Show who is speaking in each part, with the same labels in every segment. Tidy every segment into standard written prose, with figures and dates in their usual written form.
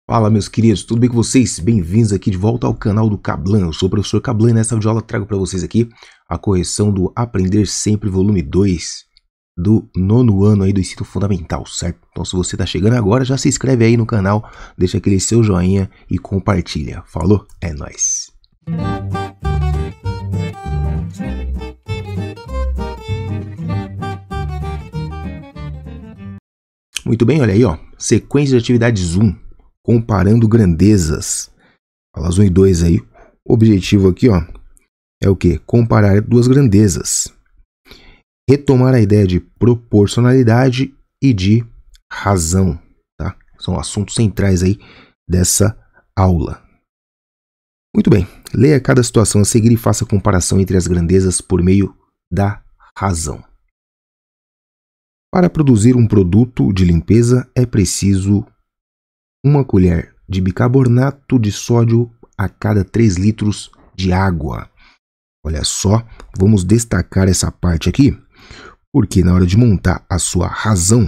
Speaker 1: Fala, meus queridos, tudo bem com vocês? Bem-vindos aqui de volta ao canal do Cablan. Eu sou o professor Cablan e nessa videoaula trago para vocês aqui a correção do Aprender Sempre volume 2 do nono ano aí do ensino fundamental, certo? Então, se você tá chegando agora, já se inscreve aí no canal, deixa aquele seu joinha e compartilha. Falou? É nóis! Muito bem, olha aí, ó. Sequência de atividades 1. Comparando grandezas. Aulas 1 e 2 aí. O objetivo aqui, ó, é o quê? Comparar duas grandezas. Retomar a ideia de proporcionalidade e de razão, tá? São assuntos centrais aí dessa aula. Muito bem. Leia cada situação a seguir e faça a comparação entre as grandezas por meio da razão. Para produzir um produto de limpeza é preciso 1 colher de bicarbonato de sódio a cada 3 litros de água. Olha só, vamos destacar essa parte aqui, porque na hora de montar a sua razão,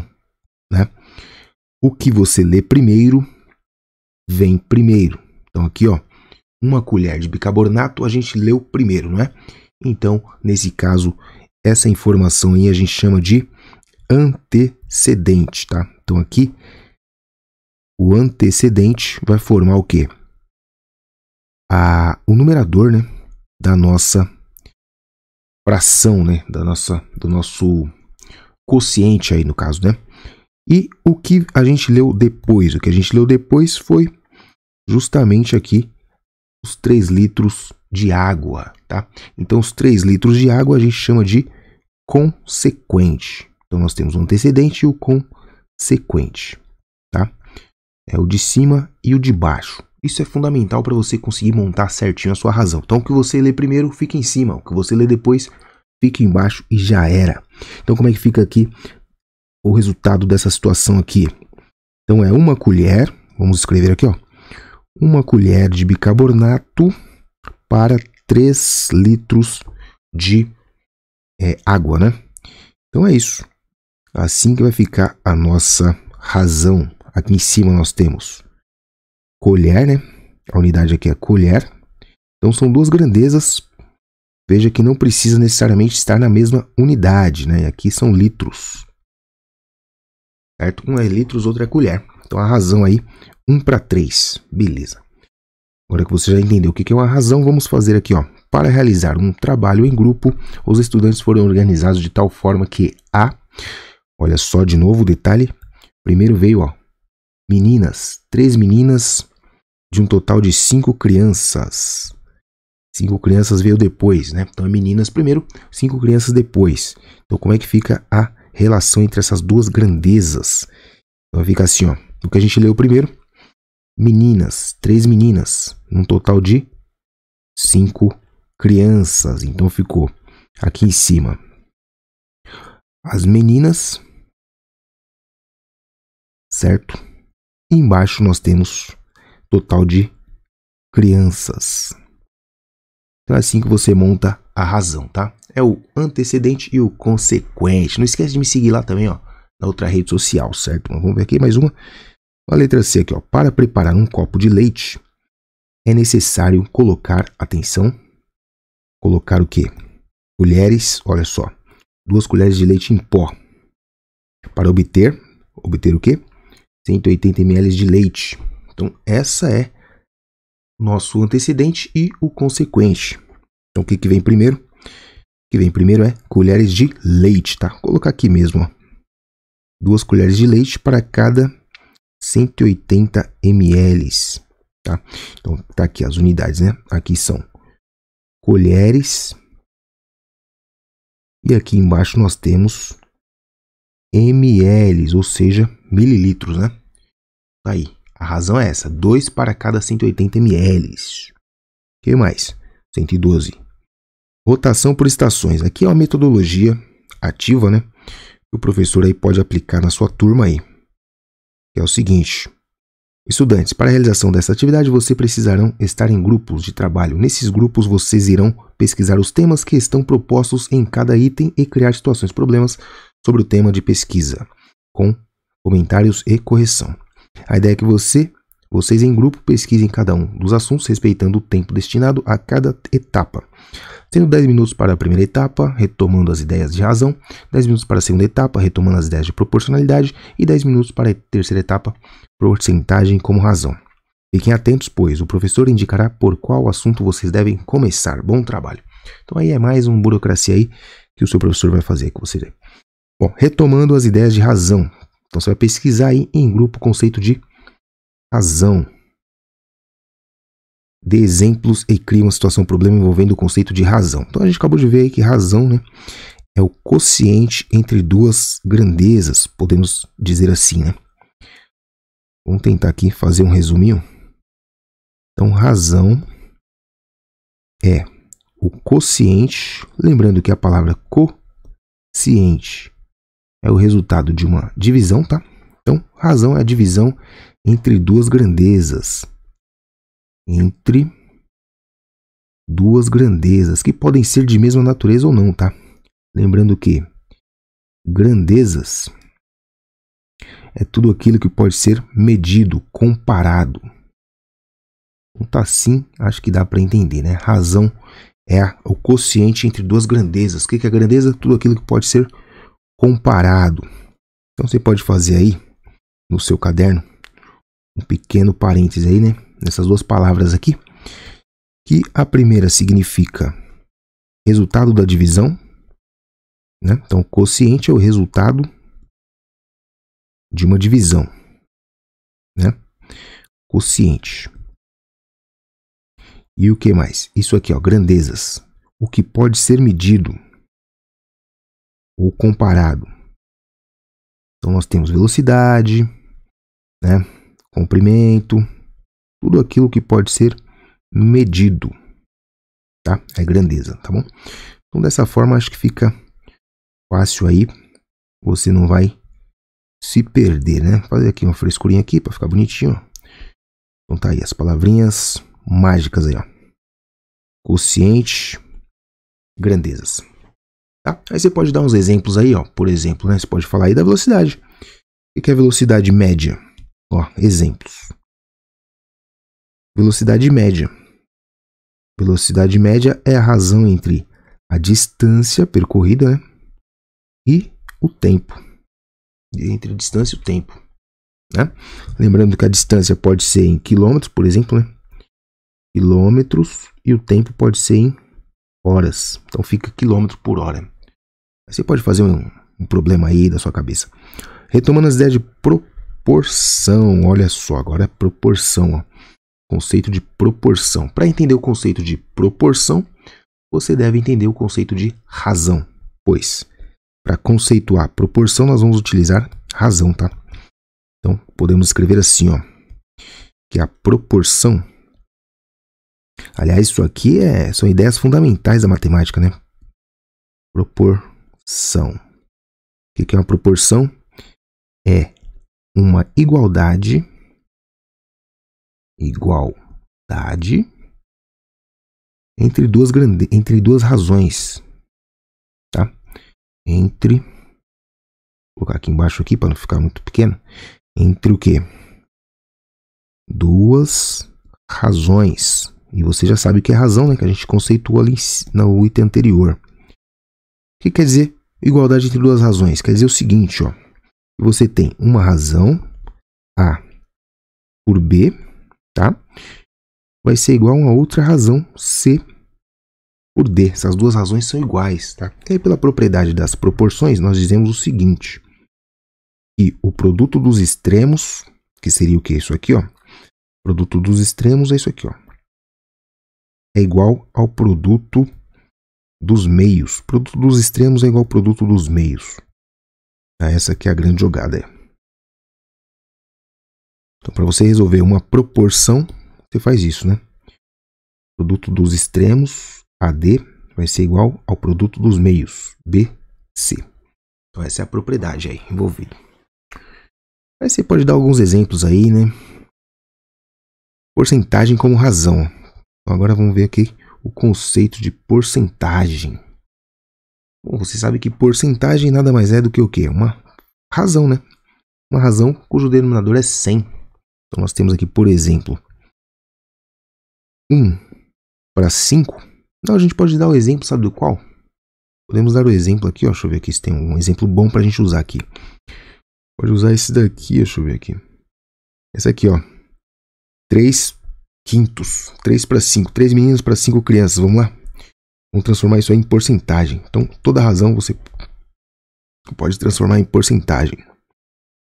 Speaker 1: né, o que você lê primeiro, vem primeiro. Então aqui, ó, 1 colher de bicarbonato a gente leu primeiro, não é? Então, nesse caso, essa informação aí a gente chama de antecedente, tá? Então aqui, o antecedente vai formar o quê? O numerador, né, da nossa fração, né, do nosso quociente aí no caso, né? E o que a gente leu depois? O que a gente leu depois foi justamente aqui os 3 litros de água, tá? Então os 3 litros de água a gente chama de consequente. Então nós temos o antecedente e o consequente, tá? É o de cima e o de baixo. Isso é fundamental para você conseguir montar certinho a sua razão. Então, o que você lê primeiro fica em cima, o que você lê depois fica embaixo e já era. Então, como é que fica aqui o resultado dessa situação aqui? Então, é 1 colher, vamos escrever aqui, ó, 1 colher de bicarbonato para 3 litros de água, né? Então, é isso. Assim que vai ficar a nossa razão. Aqui em cima nós temos colher, né? A unidade aqui é colher. Então são duas grandezas. Veja que não precisa necessariamente estar na mesma unidade, né? Aqui são litros. Certo? Um é litros, outro é colher. Então a razão aí, 1 para 3. Beleza. Agora que você já entendeu o que é uma razão, vamos fazer aqui, ó. Para realizar um trabalho em grupo, os estudantes foram organizados de tal forma que olha só de novo o detalhe. Primeiro veio, ó, meninas, 3 meninas de um total de 5 crianças. 5 crianças veio depois, né? Então é meninas primeiro, 5 crianças depois. Então como é que fica a relação entre essas duas grandezas? Então fica assim, ó. O que a gente leu primeiro, meninas, 3 meninas, num total de 5 crianças. Então ficou aqui em cima as meninas, certo? E embaixo nós temos total de crianças. Então é assim que você monta a razão, tá? É o antecedente e o consequente. Não esquece de me seguir lá também, ó, na outra rede social, certo? Vamos ver aqui mais uma. A letra C aqui, ó. Para preparar um copo de leite, é necessário colocar, atenção, colocar o quê? Colheres, olha só, 2 colheres de leite em pó. Para obter o quê? 180 ml de leite. Então, essa é nosso antecedente e o consequente. Então, o que vem primeiro? O que vem primeiro é colheres de leite, tá? Vou colocar aqui mesmo, ó. 2 colheres de leite para cada 180 ml, tá? Então, tá aqui as unidades, né? Aqui são colheres. E aqui embaixo nós temos ml, ou seja, mililitros, né? Aí, a razão é essa, 2 para cada 180 ml. O que mais? 112. Rotação por estações. Aqui é uma metodologia ativa, né? Que o professor aí pode aplicar na sua turma aí. Que é o seguinte: estudantes, para a realização dessa atividade, vocês precisarão estar em grupos de trabalho. Nesses grupos, vocês irão pesquisar os temas que estão propostos em cada item e criar situações, problemas sobre o tema de pesquisa, com comentários e correção. A ideia é que você Vocês em grupo pesquisem cada um dos assuntos, respeitando o tempo destinado a cada etapa. Tendo 10 minutos para a primeira etapa, retomando as ideias de razão, 10 minutos para a segunda etapa, retomando as ideias de proporcionalidade, e 10 minutos para a terceira etapa, porcentagem como razão. Fiquem atentos, pois o professor indicará por qual assunto vocês devem começar. Bom trabalho. Então aí é mais uma burocracia aí que o seu professor vai fazer com você. Bom, retomando as ideias de razão. Então você vai pesquisar aí em grupo o conceito de razão. Dê exemplos e crie uma situação problema envolvendo o conceito de razão. Então a gente acabou de ver aí que razão, né, é o quociente entre duas grandezas, podemos dizer assim, né? Vamos tentar aqui fazer um resuminho. Então razão é o quociente, lembrando que a palavra quociente é o resultado de uma divisão, tá? Então razão é a divisão entre duas grandezas. Entre duas grandezas, que podem ser de mesma natureza ou não, tá? Lembrando que grandezas é tudo aquilo que pode ser medido, comparado. Então tá assim, acho que dá para entender, né? Razão é o quociente entre duas grandezas. O que é grandeza? Tudo aquilo que pode ser comparado. Então você pode fazer aí, no seu caderno, um pequeno parêntese aí, né? Nessas duas palavras aqui, que a primeira significa resultado da divisão, né? Então, quociente é o resultado de uma divisão, né? Quociente. E o que mais? Isso aqui, ó, grandezas. O que pode ser medido ou comparado. Então, nós temos velocidade, né? Comprimento, tudo aquilo que pode ser medido, tá? É grandeza, tá bom? Então, dessa forma, acho que fica fácil aí. Você não vai se perder, né? Vou fazer aqui uma frescurinha aqui para ficar bonitinho. Então, tá aí as palavrinhas mágicas aí, ó. Quociente, grandezas. Tá? Aí você pode dar uns exemplos aí, ó. Por exemplo, né? Você pode falar aí da velocidade. O que é velocidade média? Ó, exemplos. Velocidade média. Velocidade média é a razão entre a distância percorrida, né, e o tempo. Entre a distância e o tempo, né? Lembrando que a distância pode ser em quilômetros, por exemplo, né? Quilômetros, e o tempo pode ser em horas. Então fica quilômetro por hora. Aí você pode fazer um problema aí da sua cabeça. Retomando as ideias de proporção. Olha só, agora é proporção, ó. Conceito de proporção. Para entender o conceito de proporção, você deve entender o conceito de razão. Pois, para conceituar proporção, nós vamos utilizar razão, tá? Então, podemos escrever assim, ó, que a proporção... Aliás, isso aqui são ideias fundamentais da matemática, né? Proporção. O que é uma proporção? É uma igualdade entre duas razões, tá? Vou colocar aqui embaixo aqui para não ficar muito pequeno. Entre o quê? Duas razões. E você já sabe o que é razão, né? Que a gente conceituou ali no item anterior. O que quer dizer igualdade entre duas razões? Quer dizer o seguinte, ó. Você tem uma razão A por B, tá? Vai ser igual a uma outra razão C por D. Essas duas razões são iguais, tá? E aí, pela propriedade das proporções, nós dizemos o seguinte. Que o produto dos extremos, que seria o que? Isso aqui, ó. O produto dos extremos é isso aqui, ó. É igual ao produto dos meios. O produto dos extremos é igual ao produto dos meios. Essa aqui é a grande jogada. Então, para você resolver uma proporção, você faz isso, né? O produto dos extremos, AD, vai ser igual ao produto dos meios, BC. Então, essa é a propriedade aí envolvida. Aí você pode dar alguns exemplos aí, né? Porcentagem como razão. Então, agora vamos ver aqui o conceito de porcentagem. Bom, você sabe que porcentagem nada mais é do que o quê? Uma razão, né? Uma razão cujo denominador é 100. Então nós temos aqui, por exemplo, 1/5. Não, a gente pode dar o exemplo, sabe do qual? Podemos dar o exemplo aqui, ó. Deixa eu ver aqui se tem um exemplo bom pra gente usar aqui. Pode usar esse daqui, deixa eu ver aqui. Esse aqui, ó. 3/5. 3/5. 3 meninos para 5 crianças. Vamos lá? Vamos transformar isso aí em porcentagem. Então, toda razão você pode transformar em porcentagem.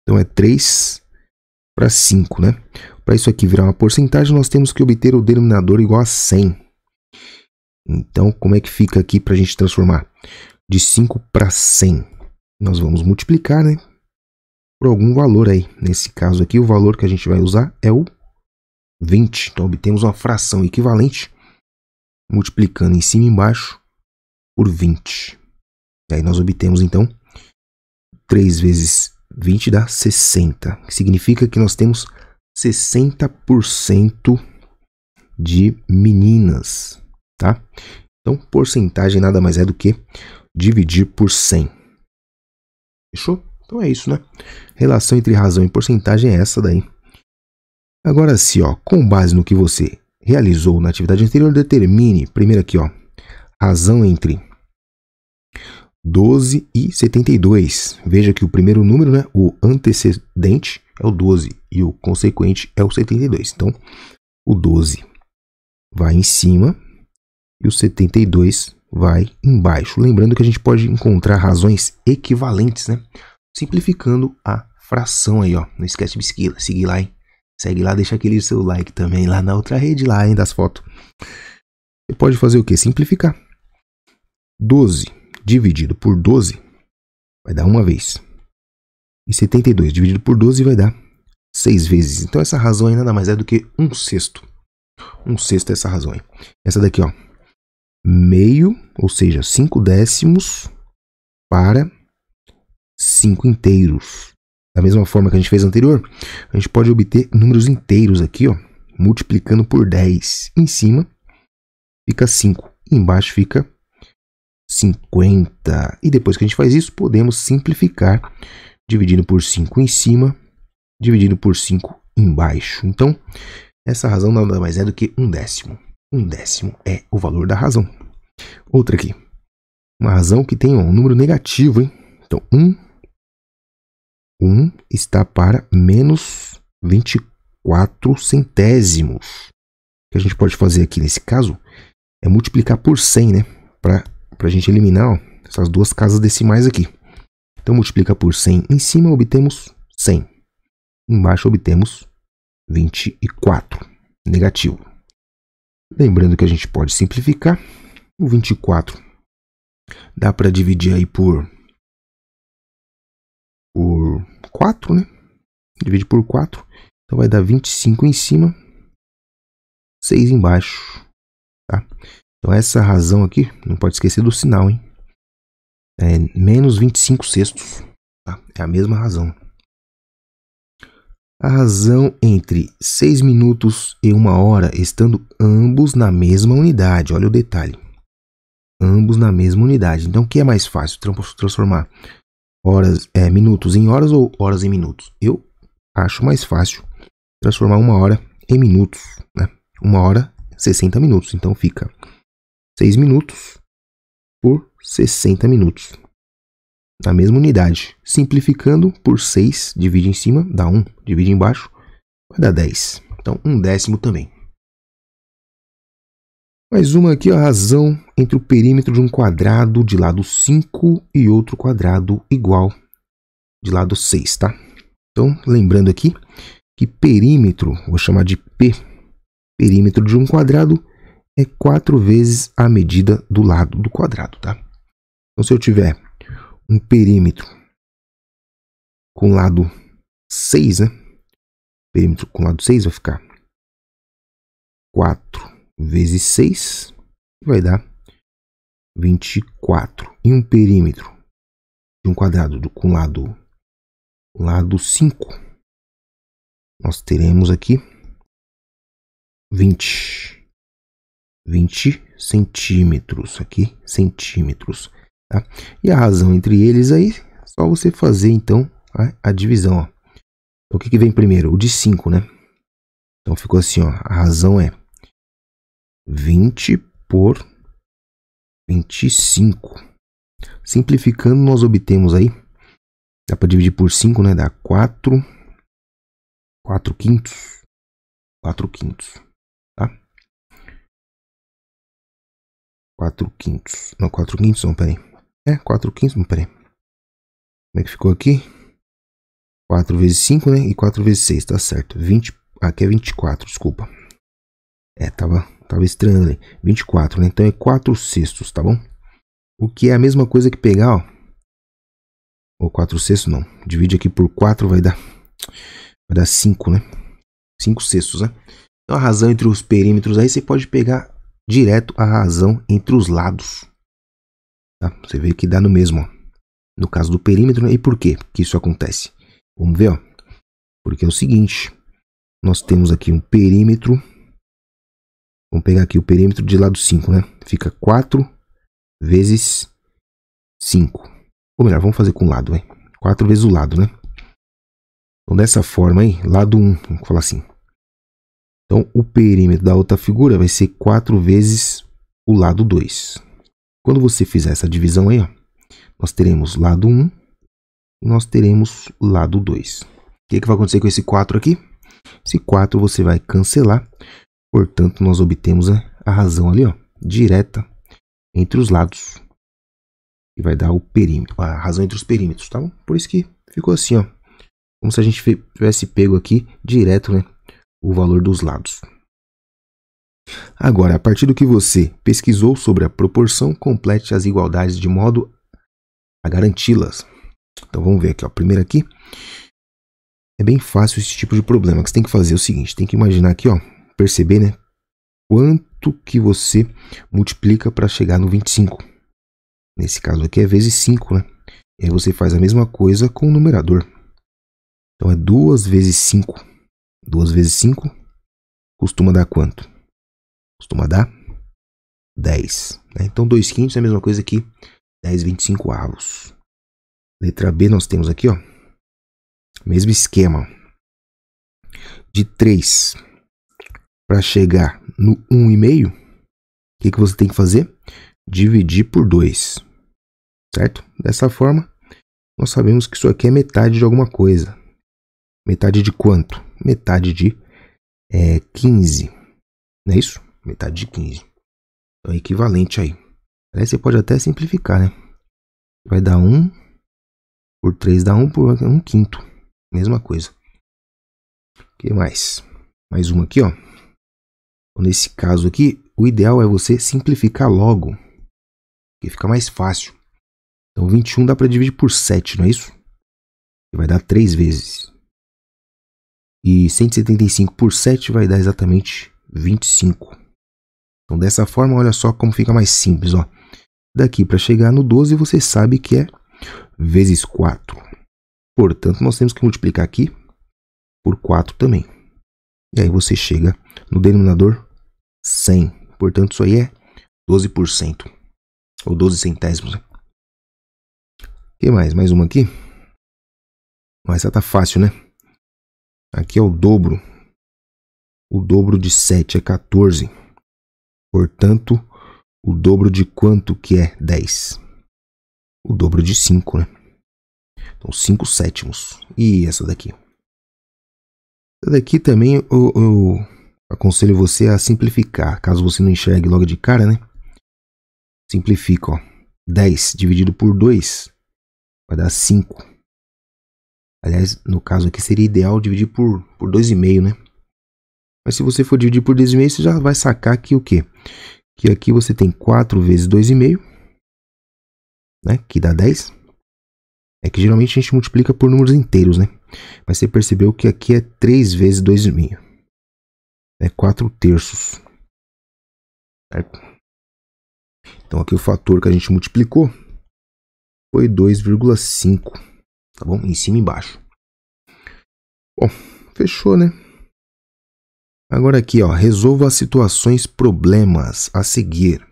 Speaker 1: Então, é 3/5, né? Para isso aqui virar uma porcentagem, nós temos que obter o denominador igual a 100. Então, como é que fica aqui para a gente transformar de 5 para 100? Nós vamos multiplicar, né, por algum valor aí. Nesse caso aqui, o valor que a gente vai usar é o 20. Então, obtemos uma fração equivalente, multiplicando em cima e embaixo por 20. E aí nós obtemos, então, 3 vezes 20 dá 60. Que significa que nós temos 60% de meninas, tá? Então, porcentagem nada mais é do que dividir por 100. Fechou? Então é isso, né? Relação entre razão e porcentagem é essa daí. Agora sim, ó, com base no que você realizou na atividade anterior, determine, primeiro aqui, ó, razão entre 12 e 72. Veja que o primeiro número, né, o antecedente é o 12 e o consequente é o 72. Então, o 12 vai em cima e o 72 vai embaixo. Lembrando que a gente pode encontrar razões equivalentes, né? Simplificando a fração aí, ó. Não esquece de seguir lá, hein? Segue lá, deixa aquele seu like também lá na outra rede lá, hein, das fotos. Você pode fazer o quê? Simplificar. 12 dividido por 12 vai dar uma vez. E 72 dividido por 12 vai dar 6 vezes. Então essa razão aí nada mais é do que 1/6. 1/6 é essa razão aí. Essa daqui, ó. Meio, ou seja, 5 décimos para 5 inteiros. Da mesma forma que a gente fez anterior, a gente pode obter números inteiros aqui, ó, multiplicando por 10. Em cima fica 5, embaixo fica 50. E depois que a gente faz isso, podemos simplificar dividindo por 5 em cima, dividindo por 5 embaixo. Então, essa razão nada mais é do que 1/10. 1/10 é o valor da razão. Outra aqui. Uma razão que tem um número negativo, hein? Então, 1 está para menos 24 centésimos. O que a gente pode fazer aqui nesse caso é multiplicar por 100, né? Para a gente eliminar, ó, essas duas casas decimais aqui. Então, multiplica por 100 em cima, obtemos 100. Embaixo, obtemos 24. Negativo. Lembrando que a gente pode simplificar. O 24 dá para dividir aí por 4, né? Divide por 4. Então vai dar 25 em cima, 6 embaixo. Tá? Então essa razão aqui, não pode esquecer do sinal, hein? É menos 25 sextos. Tá? É a mesma razão. A razão entre 6 minutos e 1 hora, estando ambos na mesma unidade. Olha o detalhe. Ambos na mesma unidade. Então, o que é mais fácil? Transformar minutos em horas ou horas em minutos? Eu acho mais fácil transformar 1 hora em minutos. Né? 1 hora, 60 minutos. Então, fica 6 minutos por 60 minutos. Na mesma unidade. Simplificando por 6, divide em cima, dá 1. Divide embaixo, vai dar 10. Então, 1/10 também. Mais uma aqui, a razão entre o perímetro de um quadrado de lado 5 e outro quadrado igual de lado 6, tá? Então, lembrando aqui que perímetro, vou chamar de P, perímetro de um quadrado é 4 vezes a medida do lado do quadrado, tá? Então, se eu tiver um perímetro com lado 6, né? Perímetro com lado 6 vai ficar 4 vezes 6, vai dar 24. E um perímetro de um quadrado com lado 5, nós teremos aqui 20 centímetros, aqui, centímetros. Tá? E a razão entre eles aí, só você fazer então a divisão. Ó. Então, o que vem primeiro? O de 5, né? Então ficou assim, ó. A razão é 20 por 25. Simplificando, nós obtemos aí, dá para dividir por 5, né? Dá 4 quintos. 4 quintos, tá? 4 quintos. Não, 4 quintos não, peraí. 4 quintos, não, peraí. Como é que ficou aqui? 4 vezes 5, né? E 4 vezes 6, tá certo. 20, aqui é 24, desculpa. Tava estranho ali. 24, né? Então é 4 sextos, tá bom? O que é a mesma coisa que pegar, ó. Ou 4 sextos, não. Divide aqui por 4, vai dar 5, né? 5 sextos, né? Então a razão entre os perímetros aí, você pode pegar direto a razão entre os lados. Tá? Você vê que dá no mesmo, ó. No caso do perímetro, né? E por quê que isso acontece? Vamos ver, ó. Porque é o seguinte. Nós temos aqui um perímetro. Vamos pegar aqui o perímetro de lado 5, né? Fica 4 vezes 5. Ou melhor, vamos fazer com o lado, né? 4 vezes o lado, né? Então, dessa forma aí, lado 1, vamos falar assim. Então, o perímetro da outra figura vai ser 4 vezes o lado 2. Quando você fizer essa divisão aí, ó, nós teremos lado 1 e nós teremos lado 2. O que vai acontecer com esse 4 aqui? Esse 4 você vai cancelar. Portanto, nós obtemos a razão ali, ó, direta entre os lados. E vai dar o perímetro, a razão entre os perímetros, tá bom? Por isso que ficou assim, ó. Como se a gente tivesse pego aqui direto, né, o valor dos lados. Agora, a partir do que você pesquisou sobre a proporção, complete as igualdades de modo a garanti-las. Então vamos ver aqui, ó. Primeiro aqui, é bem fácil esse tipo de problema. O que você tem que fazer é o seguinte, tem que imaginar aqui, ó, perceber, né, quanto que você multiplica para chegar no 25. Nesse caso aqui é vezes 5, né? E aí você faz a mesma coisa com o numerador. Então é 2 vezes 5. 2 vezes 5 costuma dar quanto? Costuma dar 10. Né? Então 2 quintos é a mesma coisa que 10/25. Letra B nós temos aqui, ó. Mesmo esquema. De 3 para chegar no 1,5, o que você tem que fazer? Dividir por 2. Certo? Dessa forma, nós sabemos que isso aqui é metade de alguma coisa. Metade de quanto? Metade de 15. Não é isso? Metade de 15. Então é equivalente aí. Aí você pode até simplificar, né? Vai dar 1 por 3 dá 1 por 1 quinto. Mesma coisa. O que mais? Mais uma aqui, ó. Então, nesse caso aqui, o ideal é você simplificar logo. Porque fica mais fácil. Então 21 dá para dividir por 7, não é isso? Que vai dar 3 vezes. E 175 por 7 vai dar exatamente 25. Então dessa forma, olha só como fica mais simples, ó. Daqui para chegar no 12, você sabe que é vezes 4. Portanto, nós temos que multiplicar aqui por 4 também. E aí você chega no denominador 100. Portanto, isso aí é 12%. Ou 12 centésimos. O que mais? Mais uma aqui. Mas essa tá fácil, né? Aqui é o dobro. O dobro de 7 é 14. Portanto, o dobro de quanto que é 10? O dobro de 5, né? Então, 5 sétimos. E essa daqui? Essa daqui também eu aconselho você a simplificar. Caso você não enxergue logo de cara, né? Simplifica, ó. 10 dividido por 2 vai dar 5. Aliás, no caso aqui seria ideal dividir por 2,5, né? Mas se você for dividir por 2,5, você já vai sacar que o quê? Que aqui você tem 4 vezes 2,5, né? Que dá 10. É que geralmente a gente multiplica por números inteiros, né? Mas você percebeu que aqui é 3 vezes 2,5. É 4 terços. Certo? Então aqui o fator que a gente multiplicou foi 2,5. Tá bom? Em cima e embaixo. Bom, fechou, né? Agora aqui, ó, resolva as situações problemas a seguir.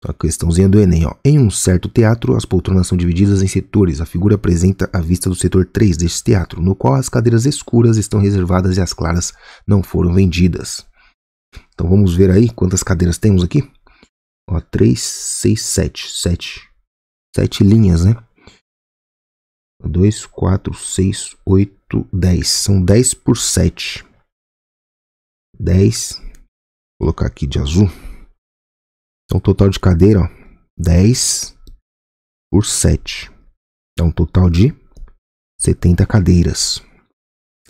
Speaker 1: A questãozinha do Enem, ó. Em um certo teatro, as poltronas são divididas em setores. A figura apresenta a vista do setor 3 deste teatro, no qual as cadeiras escuras estão reservadas e as claras não foram vendidas. Então vamos ver aí quantas cadeiras temos aqui. Ó, 3, 6, 7. 7 linhas, né? 2, 4, 6, 8, 10. São 10 por 7. 10. Vou colocar aqui de azul. Então, total de cadeira, ó, 10 por 7. Dá um total de 70 cadeiras.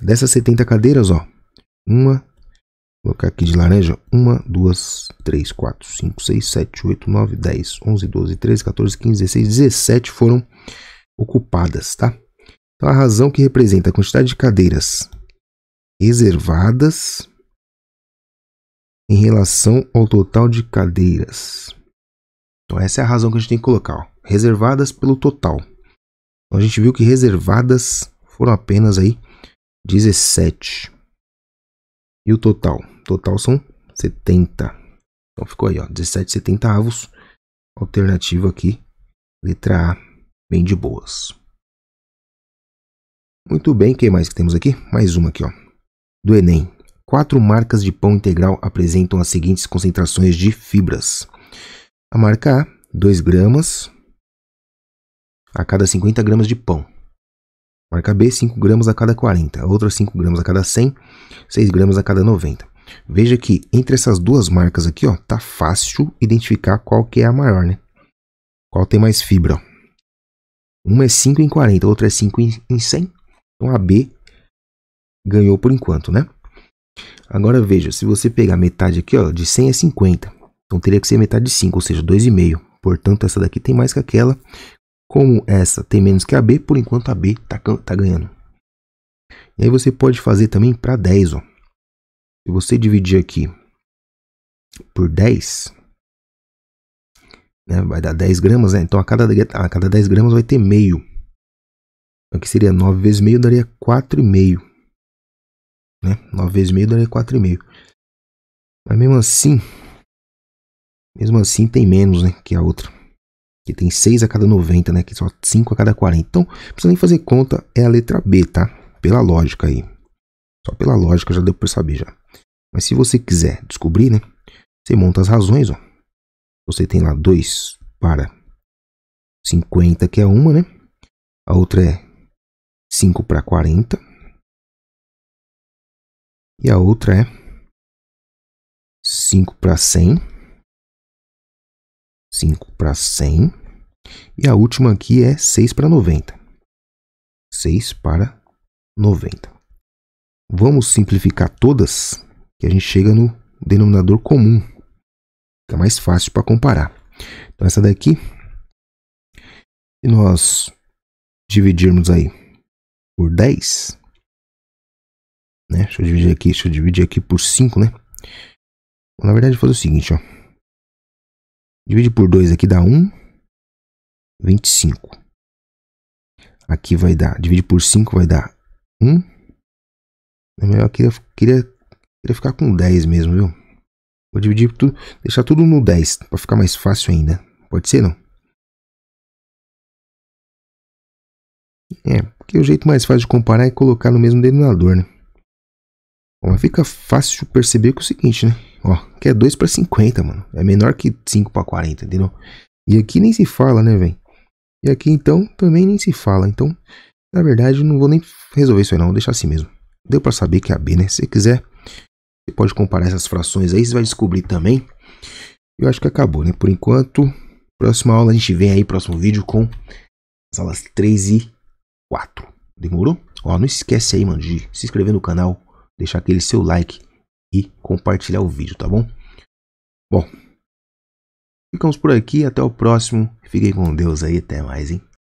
Speaker 1: Dessas 70 cadeiras, ó, vou colocar aqui de laranja, 1, 2, 3, 4, 5, 6, 7, 8, 9, 10, 11, 12, 13, 14, 15, 16, 17 foram ocupadas, tá? Então, a razão que representa a quantidade de cadeiras reservadas em relação ao total de cadeiras. Então essa é a razão que a gente tem que colocar, ó. Reservadas pelo total. Então a gente viu que reservadas foram apenas aí 17. E o total? O total são 70. Então ficou aí, ó, 17/70. Alternativa aqui, letra A, bem de boas. Muito bem, quem mais que temos aqui? Mais uma aqui, ó, do Enem. 4 marcas de pão integral apresentam as seguintes concentrações de fibras. A marca A, 2 gramas a cada 50 gramas de pão. Marca B, 5 gramas a cada 40. A outra, 5 gramas a cada 100. 6 gramas a cada 90. Veja que entre essas duas marcas aqui, ó, tá fácil identificar qual que é a maior, né? Qual tem mais fibra, ó. Uma é 5 em 40, a outra é 5 em 100. Então a B ganhou por enquanto, né? Agora veja, se você pegar metade aqui, ó, de 100 é 50. Então teria que ser metade de 5, ou seja, 2,5. Portanto, essa daqui tem mais que aquela. Como essa tem menos que a B, por enquanto a B tá ganhando. E aí você pode fazer também para 10, ó. Se você dividir aqui por 10, né, vai dar 10 gramas, né? Então a cada 10 gramas vai ter meio. Aqui seria 9 vezes meio, daria 4,5. Né? 9 vezes meio daria 4,5. Mas mesmo assim tem menos, né, que a outra. Que tem 6 a cada 90, né? Que só 5 a cada 40. Então, não precisa nem fazer conta, é a letra B, tá? Pela lógica aí. Só pela lógica já deu para saber já. Mas se você quiser descobrir, né? Você monta as razões, ó. Você tem lá 2 para 50, que é uma, né? A outra é 5 para 40. E a outra é 5 para 100. 5 para 100. E a última aqui é 6 para 90. 6 para 90. Vamos simplificar todas, que a gente chega no denominador comum. Fica mais fácil para comparar. Então essa daqui, se nós dividirmos aí por 10... né? Deixa eu dividir aqui por 5, né? Na verdade, vou fazer o seguinte, ó. Divide por 2 aqui dá 1,25. Aqui vai dar, divide por 5 vai dar 1. Eu queria ficar com 10 mesmo, viu? Vou dividir tudo, deixar tudo no 10, para ficar mais fácil ainda. Pode ser, não? É, porque o jeito mais fácil de comparar é colocar no mesmo denominador, né? Bom, mas fica fácil de perceber que é o seguinte, né? Ó, que é 2 para 50, mano. É menor que 5 para 40, entendeu? E aqui nem se fala, né, velho? E aqui, então, também nem se fala. Então, na verdade, não vou nem resolver isso aí, não. Vou deixar assim mesmo. Deu para saber que é a B, né? Se você quiser, você pode comparar essas frações aí. Você vai descobrir também. Eu acho que acabou, né? Por enquanto, próxima aula a gente vem aí, próximo vídeo, com as aulas 3 e 4. Demorou? Ó, não esquece aí, mano, de se inscrever no canal, deixar aquele seu like e compartilhar o vídeo, tá bom? Bom, ficamos por aqui, até o próximo. Fiquem com Deus aí, até mais, hein?